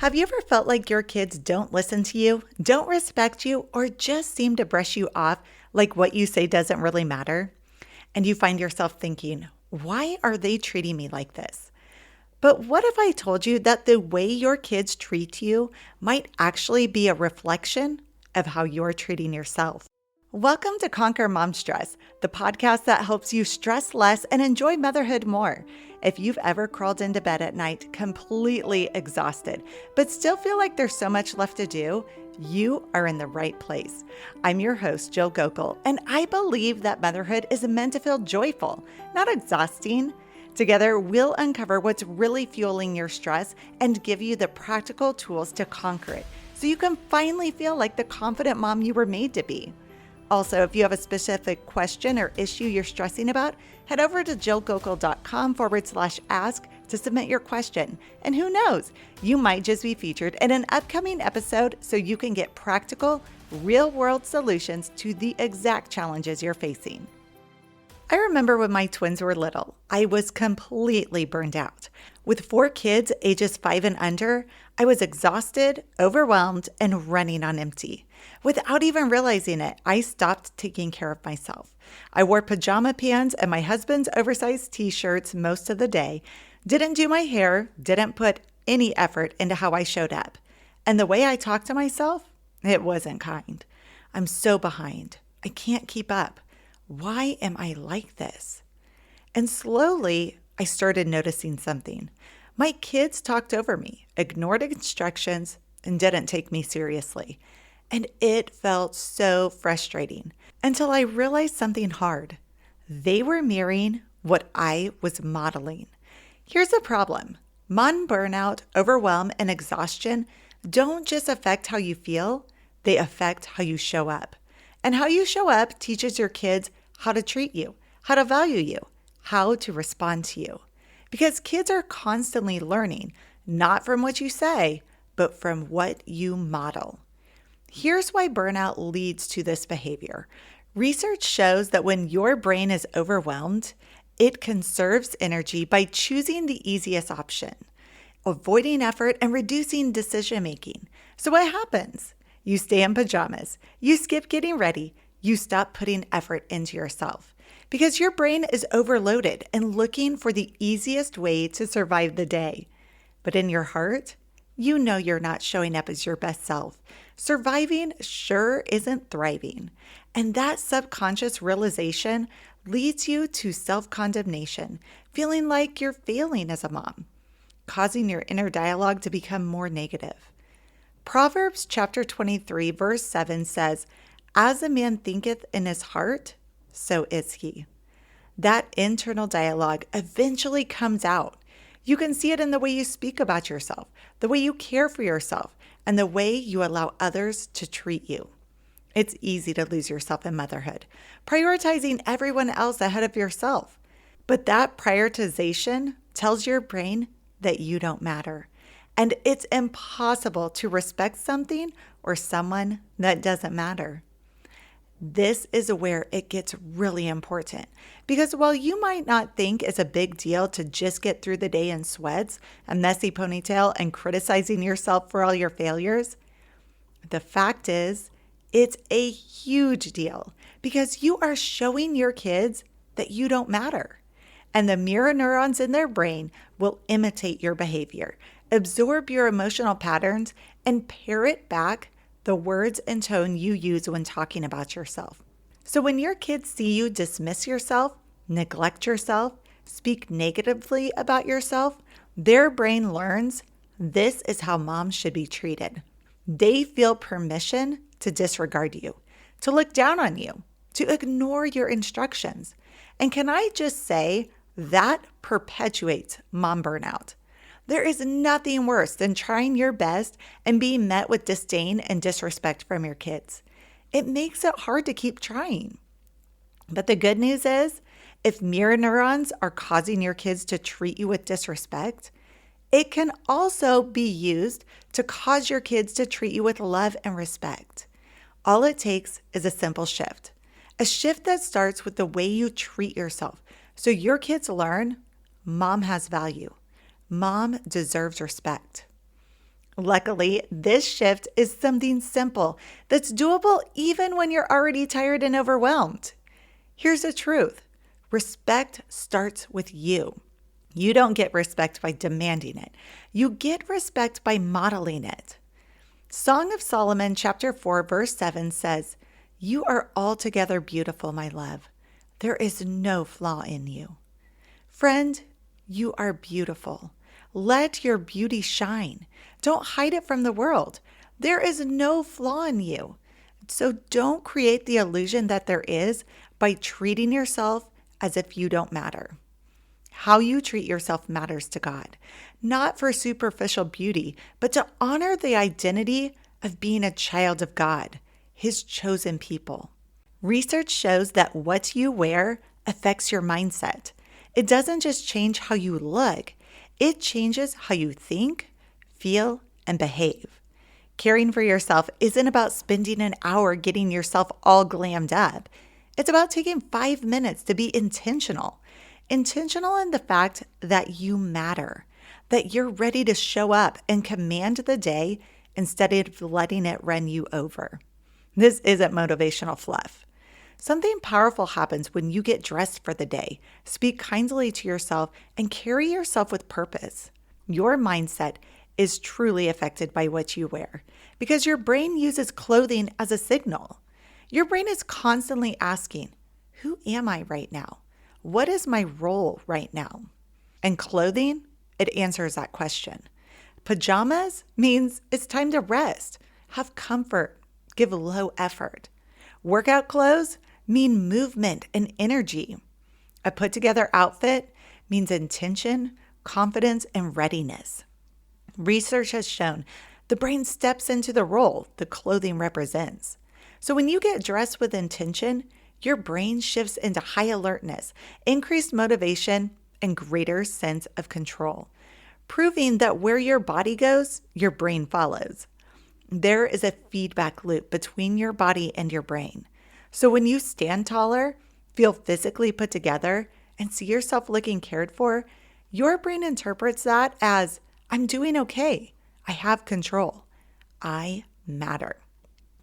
Have you ever felt like your kids don't listen to you, don't respect you, or just seem to brush you off like what you say doesn't really matter? And you find yourself thinking, why are they treating me like this? But what if I told you that the way your kids treat you might actually be a reflection of how you're treating yourself? Welcome to Conquer Mom Stress, the podcast that helps you stress less and enjoy motherhood more. If you've ever crawled into bed at night completely exhausted, but still feel like there's so much left to do, you are in the right place. I'm your host, Jill Gokul, and I believe that motherhood is meant to feel joyful, not exhausting. Together, we'll uncover what's really fueling your stress and give you the practical tools to conquer it so you can finally feel like the confident mom you were made to be. Also, if you have a specific question or issue you're stressing about, head over to jillgokul.com/ask to submit your question. And who knows, you might just be featured in an upcoming episode so you can get practical, real-world solutions to the exact challenges you're facing. I remember when my twins were little, I was completely burned out. With 4 kids, ages 5 and under, I was exhausted, overwhelmed, and running on empty. Without even realizing it, I stopped taking care of myself. I wore pajama pants and my husband's oversized t-shirts most of the day, didn't do my hair, didn't put any effort into how I showed up. And the way I talked to myself, it wasn't kind. I'm so behind. I can't keep up. Why am I like this? And slowly, I started noticing something. My kids talked over me, ignored instructions, and didn't take me seriously. And it felt so frustrating until I realized something hard. They were mirroring what I was modeling. Here's the problem. Mom burnout, overwhelm, and exhaustion don't just affect how you feel, they affect how you show up. And how you show up teaches your kids how to treat you, how to value you, how to respond to you. Because kids are constantly learning, not from what you say, but from what you model. Here's why burnout leads to this behavior. Research shows that when your brain is overwhelmed, it conserves energy by choosing the easiest option, avoiding effort and reducing decision making. So what happens? You stay in pajamas, you skip getting ready, you stop putting effort into yourself because your brain is overloaded and looking for the easiest way to survive the day. But in your heart, you know you're not showing up as your best self. Surviving sure isn't thriving. And that subconscious realization leads you to self-condemnation, feeling like you're failing as a mom, causing your inner dialogue to become more negative. Proverbs chapter 23, verse 7 says, "As a man thinketh in his heart, so is he." That internal dialogue eventually comes out. You can see it in the way you speak about yourself, the way you care for yourself, and the way you allow others to treat you. It's easy to lose yourself in motherhood, prioritizing everyone else ahead of yourself. But that prioritization tells your brain that you don't matter. And it's impossible to respect something or someone that doesn't matter. This is where it gets really important because while you might not think it's a big deal to just get through the day in sweats, a messy ponytail, and criticizing yourself for all your failures, the fact is it's a huge deal because you are showing your kids that you don't matter. And the mirror neurons in their brain will imitate your behavior, absorb your emotional patterns, and parrot back the words and tone you use when talking about yourself. So when your kids see you dismiss yourself, neglect yourself, speak negatively about yourself, their brain learns this is how moms should be treated. They feel permission to disregard you, to look down on you, to ignore your instructions. And can I just say that perpetuates mom burnout? There is nothing worse than trying your best and being met with disdain and disrespect from your kids. It makes it hard to keep trying. But the good news is, if mirror neurons are causing your kids to treat you with disrespect, it can also be used to cause your kids to treat you with love and respect. All it takes is a simple shift. A shift that starts with the way you treat yourself so your kids learn mom has value. Mom deserves respect. Luckily, this shift is something simple that's doable even when you're already tired and overwhelmed. Here's the truth. Respect starts with you. You don't get respect by demanding it. You get respect by modeling it. Song of Solomon chapter 4 verse 7 says, "You are altogether beautiful, my love. There is no flaw in you." Friend, you are beautiful. Let your beauty shine. Don't hide it from the world. There is no flaw in you. So don't create the illusion that there is by treating yourself as if you don't matter. How you treat yourself matters to God, not for superficial beauty, but to honor the identity of being a child of God, His chosen people. Research shows that what you wear affects your mindset. It doesn't just change how you look, it changes how you think, feel, and behave. Caring for yourself isn't about spending an hour getting yourself all glammed up. It's about taking 5 minutes to be intentional. Intentional in the fact that you matter, that you're ready to show up and command the day instead of letting it run you over. This isn't motivational fluff. Something powerful happens when you get dressed for the day, speak kindly to yourself, and carry yourself with purpose. Your mindset is truly affected by what you wear because your brain uses clothing as a signal. Your brain is constantly asking, who am I right now? What is my role right now? And clothing, it answers that question. Pajamas means it's time to rest, have comfort, give low effort. Workout clothes mean movement and energy. A put together outfit means intention, confidence, and readiness. Research has shown the brain steps into the role the clothing represents. So when you get dressed with intention, your brain shifts into high alertness, increased motivation, and greater sense of control, proving that where your body goes, your brain follows. There is a feedback loop between your body and your brain. So when you stand taller, feel physically put together, and see yourself looking cared for, your brain interprets that as, I'm doing okay. I have control. I matter.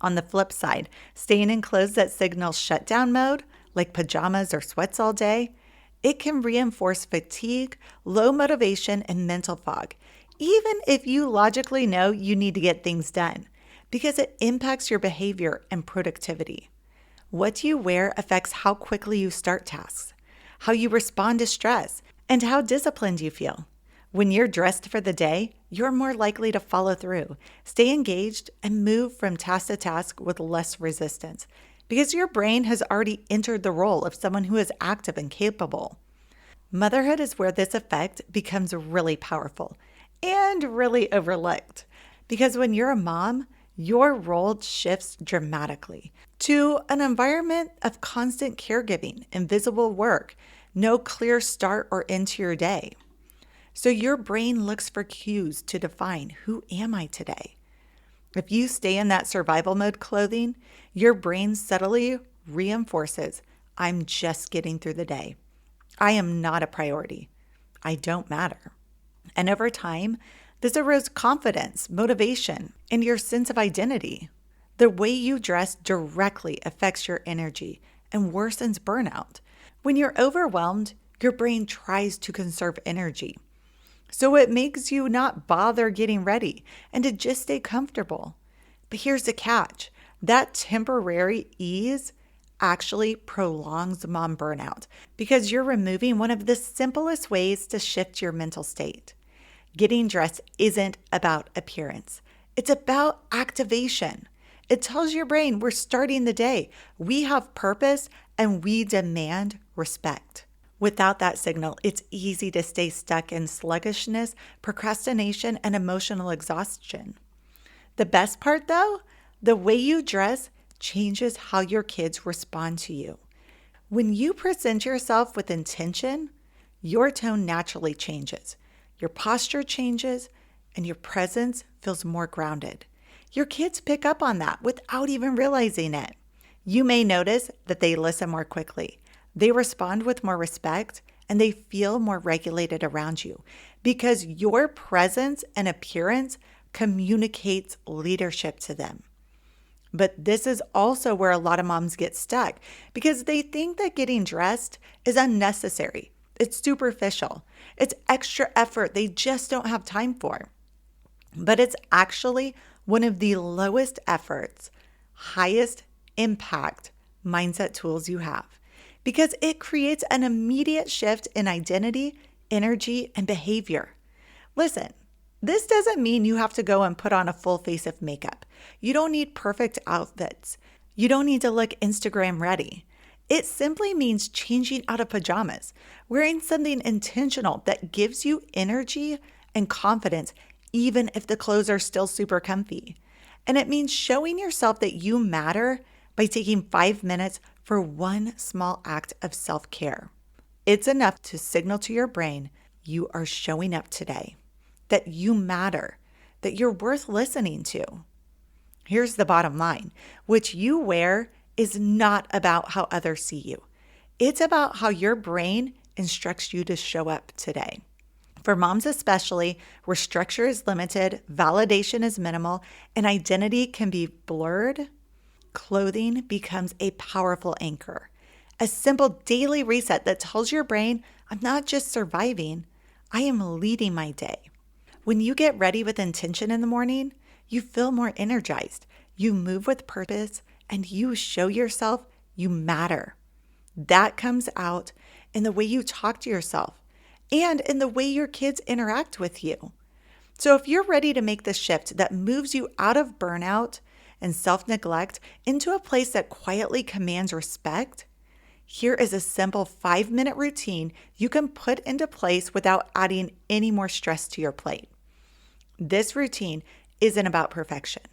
On the flip side, staying in clothes that signal shutdown mode, like pajamas or sweats all day, it can reinforce fatigue, low motivation, and mental fog, even if you logically know you need to get things done, because it impacts your behavior and productivity. What you wear affects how quickly you start tasks, how you respond to stress, and how disciplined you feel. When you're dressed for the day, you're more likely to follow through, stay engaged, and move from task to task with less resistance, because your brain has already entered the role of someone who is active and capable. Motherhood is where this effect becomes really powerful and really overlooked, because when you're a mom, your role shifts dramatically to an environment of constant caregiving, invisible work, no clear start or end to your day. So your brain looks for cues to define, who am I today? If you stay in that survival mode clothing, your brain subtly reinforces, I'm just getting through the day. I am not a priority. I don't matter. And over time, this erodes confidence, motivation, and your sense of identity. The way you dress directly affects your energy and worsens burnout. When you're overwhelmed, your brain tries to conserve energy. So it makes you not bother getting ready and to just stay comfortable. But here's the catch. That temporary ease actually prolongs mom burnout because you're removing one of the simplest ways to shift your mental state. Getting dressed isn't about appearance. It's about activation. It tells your brain we're starting the day. We have purpose and we demand respect. Without that signal, it's easy to stay stuck in sluggishness, procrastination, and emotional exhaustion. The best part, though, the way you dress changes how your kids respond to you. When you present yourself with intention, your tone naturally changes, your posture changes, and your presence feels more grounded. Your kids pick up on that without even realizing it. You may notice that they listen more quickly. They respond with more respect, and they feel more regulated around you because your presence and appearance communicates leadership to them. But this is also where a lot of moms get stuck because they think that getting dressed is unnecessary. It's superficial. It's extra effort they just don't have time for. But it's actually one of the lowest efforts, highest impact mindset tools you have because it creates an immediate shift in identity, energy, and behavior. Listen, this doesn't mean you have to go and put on a full face of makeup. You don't need perfect outfits. You don't need to look Instagram ready. It simply means changing out of pajamas, wearing something intentional that gives you energy and confidence, even if the clothes are still super comfy. And it means showing yourself that you matter by taking 5 minutes for one small act of self-care. It's enough to signal to your brain you are showing up today, that you matter, that you're worth listening to. Here's the bottom line. What you wear is not about how others see you. It's about how your brain instructs you to show up today. For moms especially, where structure is limited, validation is minimal, and identity can be blurred, clothing becomes a powerful anchor. A simple daily reset that tells your brain, I'm not just surviving, I am leading my day. When you get ready with intention in the morning, you feel more energized, you move with purpose, and you show yourself you matter. That comes out in the way you talk to yourself and in the way your kids interact with you. So if you're ready to make the shift that moves you out of burnout and self-neglect into a place that quietly commands respect, here is a simple 5-minute routine you can put into place without adding any more stress to your plate. This routine isn't about perfection.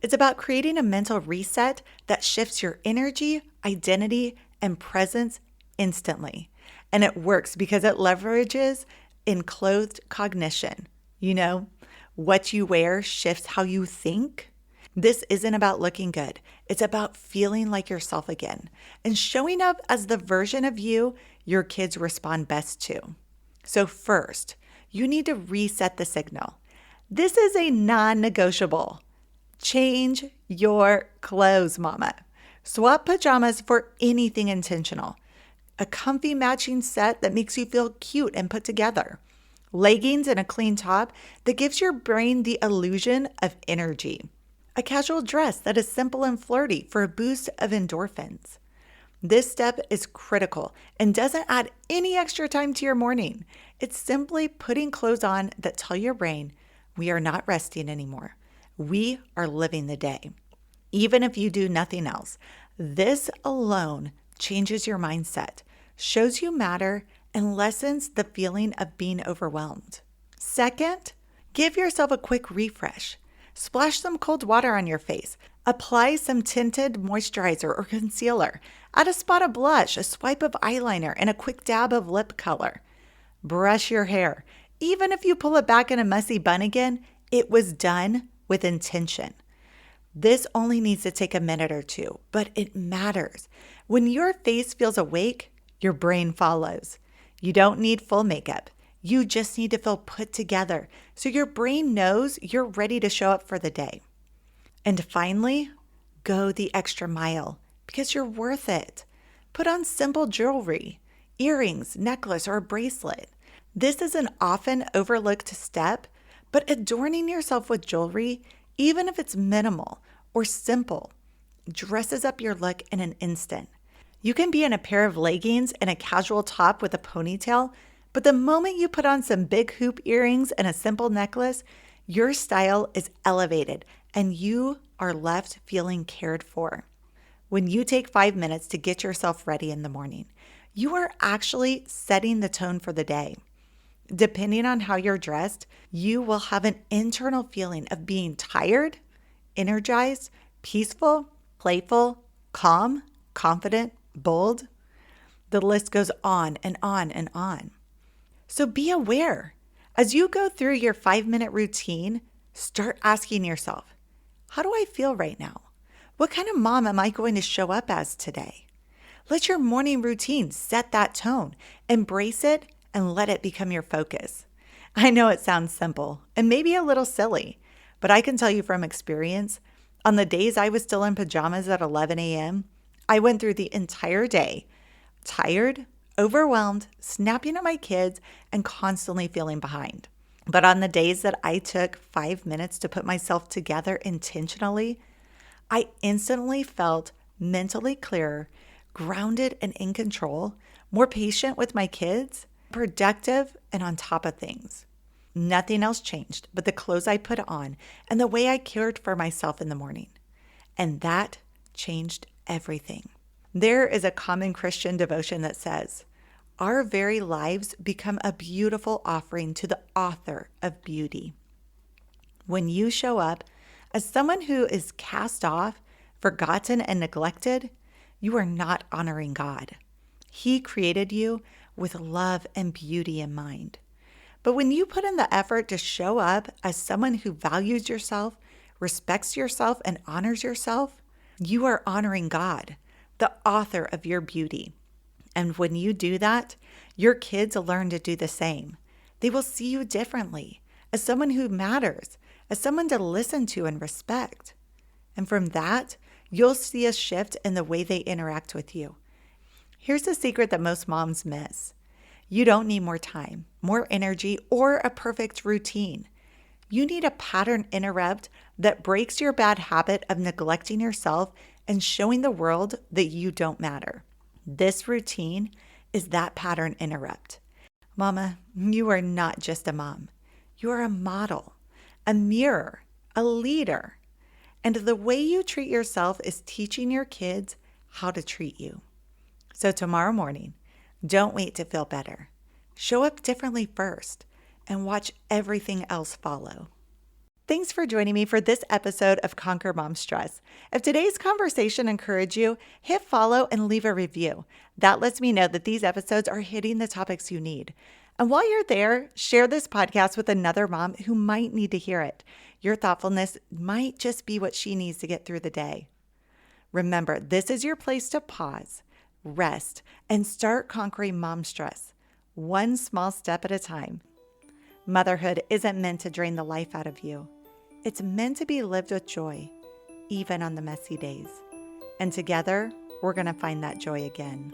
It's about creating a mental reset that shifts your energy, identity, and presence instantly. And it works because it leverages enclothed cognition. You know, what you wear shifts how you think. This isn't about looking good. It's about feeling like yourself again and showing up as the version of you your kids respond best to. So first, you need to reset the signal. This is a non-negotiable. Change your clothes, mama. Swap pajamas for anything intentional. A comfy matching set that makes you feel cute and put together. Leggings and a clean top that gives your brain the illusion of energy. A casual dress that is simple and flirty for a boost of endorphins. This step is critical and doesn't add any extra time to your morning. It's simply putting clothes on that tell your brain, we are not resting anymore. We are living the day. Even if you do nothing else, this alone changes your mindset, shows you matter, and lessens the feeling of being overwhelmed. Second, give yourself a quick refresh. Splash some cold water on your face. Apply some tinted moisturizer or concealer. Add a spot of blush, a swipe of eyeliner, and a quick dab of lip color. Brush your hair. Even if you pull it back in a messy bun again, it was done with intention. This only needs to take a minute or two, but it matters. When your face feels awake, your brain follows. You don't need full makeup. You just need to feel put together so your brain knows you're ready to show up for the day. And finally, go the extra mile because you're worth it. Put on simple jewelry, earrings, necklace, or a bracelet. This is an often overlooked step, but adorning yourself with jewelry, even if it's minimal or simple, dresses up your look in an instant. You can be in a pair of leggings and a casual top with a ponytail, but the moment you put on some big hoop earrings and a simple necklace, your style is elevated and you are left feeling cared for. When you take 5 minutes to get yourself ready in the morning, you are actually setting the tone for the day. Depending on how you're dressed, you will have an internal feeling of being tired, energized, peaceful, playful, calm, confident, bold. The list goes on and on and on. So be aware. As you go through your 5-minute routine, start asking yourself, how do I feel right now? What kind of mom am I going to show up as today? Let your morning routine set that tone. Embrace it and let it become your focus. I know it sounds simple and maybe a little silly, But I can tell you from experience, on the days I was still in pajamas at 11 a.m., I went through the entire day tired, overwhelmed, snapping at my kids, and constantly feeling behind. But on the days that I took 5 minutes to put myself together intentionally, I instantly felt mentally clearer, grounded and in control, more patient with my kids, productive, and on top of things. Nothing else changed but the clothes I put on and the way I cared for myself in the morning. And that changed everything. There is a common Christian devotion that says, "Our very lives become a beautiful offering to the author of beauty." When you show up as someone who is cast off, forgotten, and neglected, you are not honoring God. He created you with love and beauty in mind. But when you put in the effort to show up as someone who values yourself, respects yourself, and honors yourself, you are honoring God, the author of your beauty. And when you do that, your kids will learn to do the same. They will see you differently, as someone who matters, as someone to listen to and respect. And from that, you'll see a shift in the way they interact with you. Here's a secret that most moms miss. You don't need more time, more energy, or a perfect routine. You need a pattern interrupt that breaks your bad habit of neglecting yourself and showing the world that you don't matter. This routine is that pattern interrupt. Mama, you are not just a mom. You are a model, a mirror, a leader. And the way you treat yourself is teaching your kids how to treat you. So tomorrow morning, don't wait to feel better. Show up differently first and watch everything else follow. Thanks for joining me for this episode of Conquer Mom Stress. If today's conversation encouraged you, hit follow and leave a review. That lets me know that these episodes are hitting the topics you need. And while you're there, share this podcast with another mom who might need to hear it. Your thoughtfulness might just be what she needs to get through the day. Remember, this is your place to pause, rest, and start conquering mom stress, one small step at a time. Motherhood isn't meant to drain the life out of you. It's meant to be lived with joy, even on the messy days. And together, we're going to find that joy again.